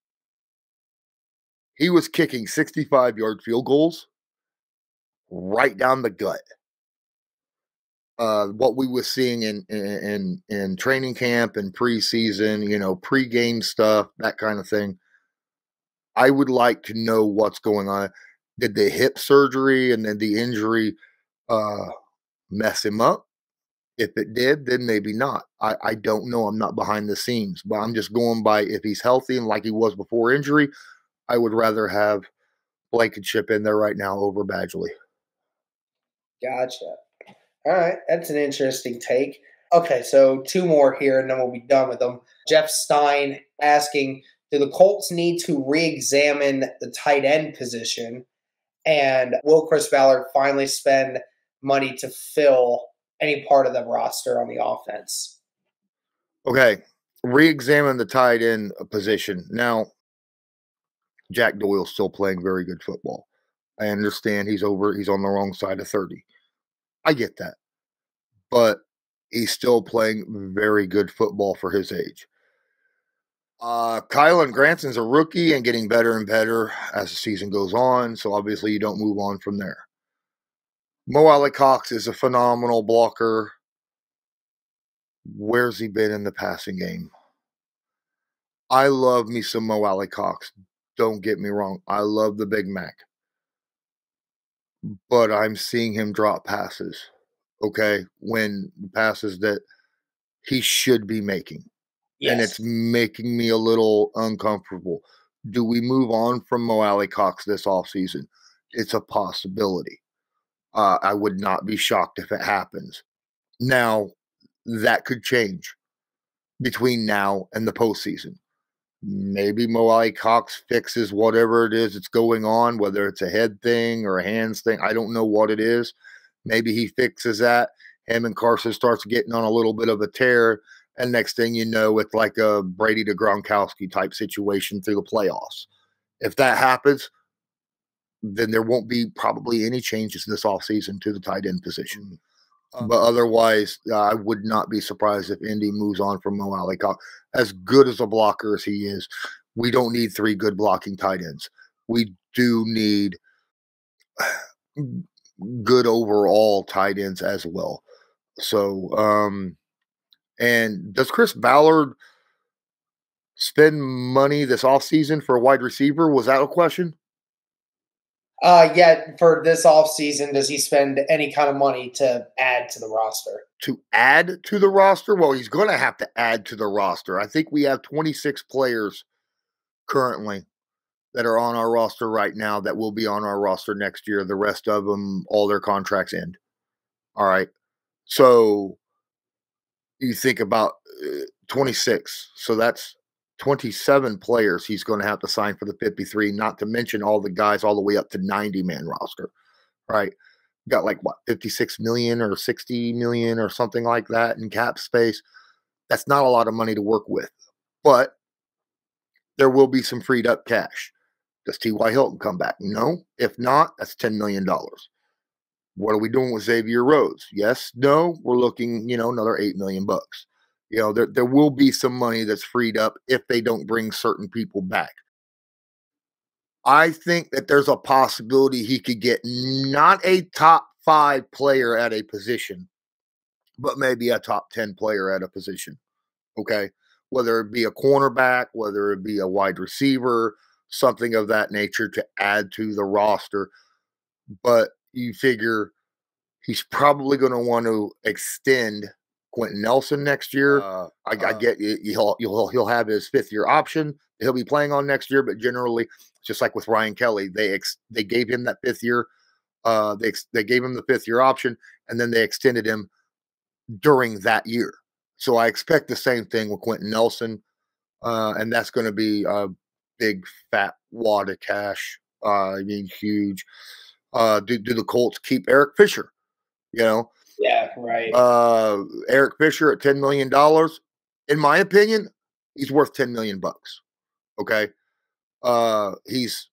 Speaker 2: he was kicking 65-yard field goals right down the gut. What we were seeing in training camp and preseason, pre-game stuff, that kind of thing. I would like to know what's going on. Did the hip surgery and then the injury mess him up? If it did, then maybe not. I don't know. I'm not behind the scenes, but I'm just going by if he's healthy and like he was before injury. I would rather have Blankenship in there right now over Badgley.
Speaker 1: Gotcha. All right, that's an interesting take. Okay, so 2 more here, and then we'll be done with them. Jeff Stein asking, do the Colts need to re-examine the tight end position? And will Chris Ballard finally spend money to fill any part of the roster on the offense?
Speaker 2: Okay, re-examine the tight end position. Now, Jack Doyle's still playing very good football. I understand he's on the wrong side of 30. I get that. But he's still playing very good football for his age. Kylan Granson's a rookie and getting better and better as the season goes on, so obviously you don't move on from there. Mo Alley-Cox is a phenomenal blocker. Where's he been in the passing game? I love me some Mo Alley-Cox. Don't get me wrong. I love the Big Mac. But I'm seeing him drop passes, okay, when passes that he should be making. Yes. And it's making me a little uncomfortable. Do we move on from Mo Alley-Cox this offseason? It's a possibility. I would not be shocked if it happens. Now, that could change between now and the postseason. Maybe Mo Alley-Cox fixes whatever it is that's going on, whether it's a head thing or a hands thing. I don't know what it is. Maybe he fixes that. Him and Carson starts getting on a little bit of a tear. And next thing you know, it's like a Brady to Gronkowski type situation through the playoffs. If that happens, then there won't be probably any changes this offseason to the tight end position. But otherwise, I would not be surprised if Indy moves on from Mo Alley-Cox. As good as a blocker as he is, we don't need 3 good blocking tight ends. We do need good overall tight ends as well. So, and does Chris Ballard spend money this offseason for a wide receiver? Was that a question?
Speaker 1: Yeah, for this offseason, does he spend any kind of money to add to the roster?
Speaker 2: To add to the roster? Well, he's going to have to add to the roster. I think we have 26 players currently that are on our roster right now that will be on our roster next year. The rest of them, all their contracts end. All right. So you think about 26. So that's 27 players he's going to have to sign for the 53, not to mention all the guys all the way up to 90-man roster, right? Got like, what, 56 million or 60 million or something like that in cap space. That's not a lot of money to work with, but there will be some freed up cash. Does T.Y. Hilton come back? No. If not, that's $10 million. What are we doing with Xavier Rhodes? Yes, no, we're looking, another $8 million bucks. There will be some money that's freed up if they don't bring certain people back. I think that there's a possibility he could get not a top 5 player at a position, but maybe a top 10 player at a position. Okay. whether it be a cornerback, whether it be a wide receiver, something of that nature to add to the roster. But you figure he's probably going to want to extend Quentin Nelson next year. I get he'll have his 5th-year option he'll be playing on next year, but generally, just like with Ryan Kelly, they gave him that 5th year. They gave him the 5th-year option, and then they extended him during that year. So I expect the same thing with Quentin Nelson, and that's going to be a big fat wad of cash. I mean, huge. Do the Colts keep Eric Fisher? You know,
Speaker 1: yeah, right.
Speaker 2: Eric Fisher at $10 million. In my opinion, he's worth $10 million. Okay, he's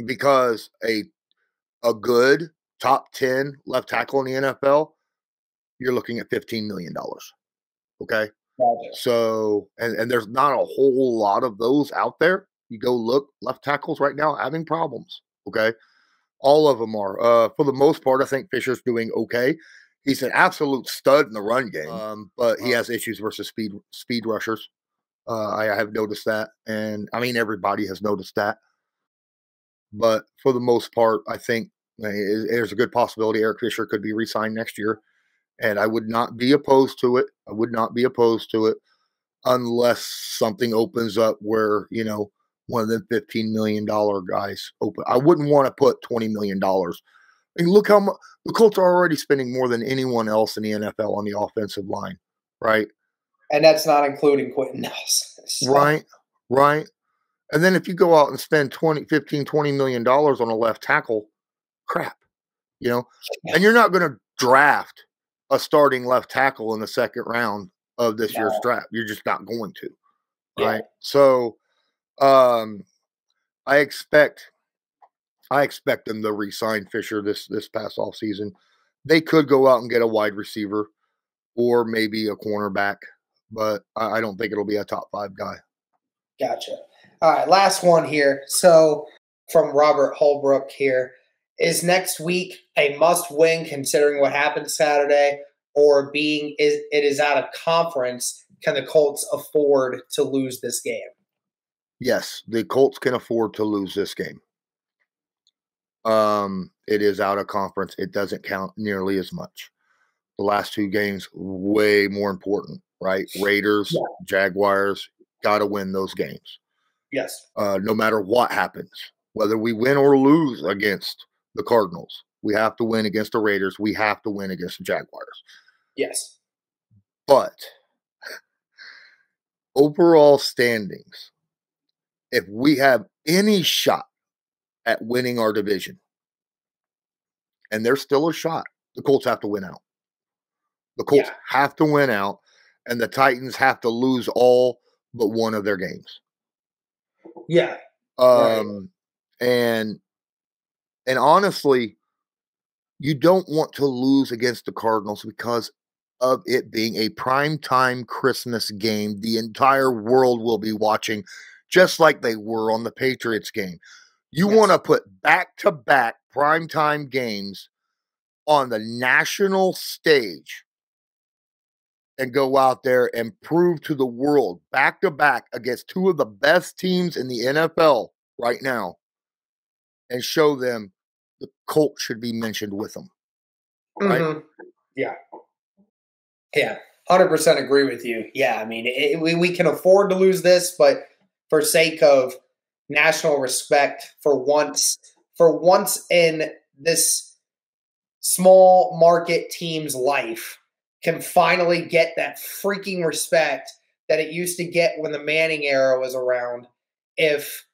Speaker 2: because a good top 10 left tackle in the NFL, you're looking at $15 million. Okay,
Speaker 1: gotcha.
Speaker 2: So and there's not a whole lot of those out there. You go look, left tackles right now having problems. Okay. All of them are. For the most part, I think Fisher's doing okay. He's an absolute stud in the run game, but he has issues versus speed rushers. I have noticed that, and I mean everybody has noticed that. But for the most part, I think there's a good possibility Eric Fisher could be re-signed next year, and I would not be opposed to it. I would not be opposed to it unless something opens up where one of them $15 million guys open. I wouldn't want to put $20 million. I mean, look how much the Colts are already spending more than anyone else in the NFL on the offensive line, right?
Speaker 1: And that's not including Quentin Nelson. So.
Speaker 2: Right. And then if you go out and spend $20 million on a left tackle, crap, and you're not going to draft a starting left tackle in the 2nd round of this year's draft. You're just not going to, right?
Speaker 1: Yeah.
Speaker 2: So, I expect them to re-sign Fisher this past off season. They could go out and get a wide receiver or maybe a cornerback, but I don't think it'll be a top 5 guy.
Speaker 1: Gotcha. All right, last one here. So from Robert Holbrook here, is next week a must-win considering what happened Saturday, or being it is out of conference? Can the Colts afford to lose this game?
Speaker 2: Yes, the Colts can afford to lose this game. It is out of conference. It doesn't count nearly as much. The last 2 games, way more important, right? Raiders, Jaguars, got to win those games.
Speaker 1: Yes.
Speaker 2: No matter what happens, whether we win or lose against the Cardinals, we have to win against the Raiders. We have to win against the Jaguars.
Speaker 1: Yes.
Speaker 2: But overall standings, if we have any shot at winning our division, and there's still a shot, the Colts have to win out. The Colts have to win out, and the Titans have to lose all but one of their games.
Speaker 1: Yeah.
Speaker 2: And honestly, you don't want to lose against the Cardinals because of it being a primetime Christmas game. The entire world will be watching, just like they were on the Patriots game. You want to put back-to-back primetime games on the national stage and go out there and prove to the world back-to-back against 2 of the best teams in the NFL right now and show them the Colts should be mentioned with them. Right?
Speaker 1: Mm-hmm. Yeah. Yeah. 100% agree with you. Yeah. I mean, we can afford to lose this, but for sake of national respect, for once in this small market team's life, can finally get that freaking respect that it used to get when the Manning era was around. If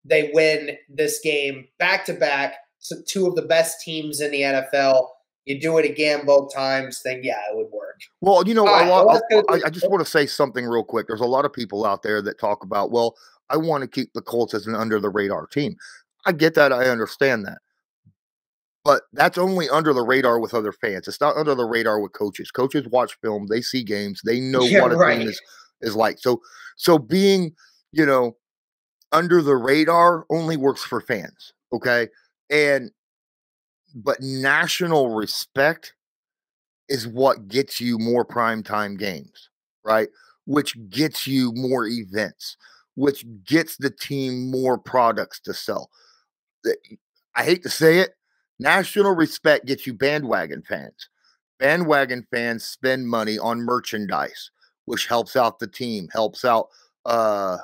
Speaker 1: they win this game back-to-back, so 2 of the best teams in the NFL, you do it again both times, then yeah, it would work.
Speaker 2: Well, I just want to say something real quick. There's a lot of people out there that talk about, well, I want to keep the Colts as an under-the-radar team. I get that. I understand that. But that's only under the radar with other fans. It's not under the radar with coaches. Coaches watch film. They see games. They know what a team is like. So being, under the radar only works for fans. Okay. But national respect is what gets you more primetime games, right? which gets you more events, which gets the team more products to sell. I hate to say it, national respect gets you bandwagon fans. Bandwagon fans spend money on merchandise, which helps out the team, helps out the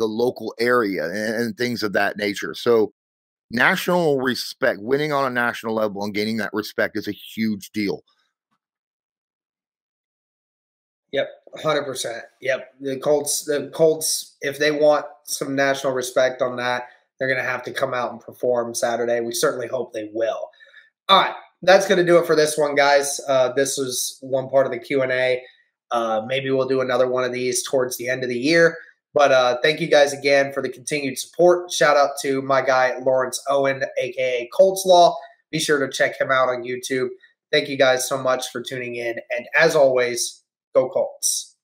Speaker 2: local area and things of that nature. So national respect, winning on a national level and gaining that respect is a huge deal.
Speaker 1: Yep, 100%. Yep, the Colts, if they want some national respect on that, they're going to have to come out and perform Saturday. We certainly hope they will. All right, that's going to do it for this one, guys. This was one part of the Q&A. Maybe we'll do another one of these towards the end of the year. But thank you guys again for the continued support. Shout out to my guy, Lawrence Owen, a.k.a. Colts Law. Be sure to check him out on YouTube. Thank you guys so much for tuning in. And as always, go Colts.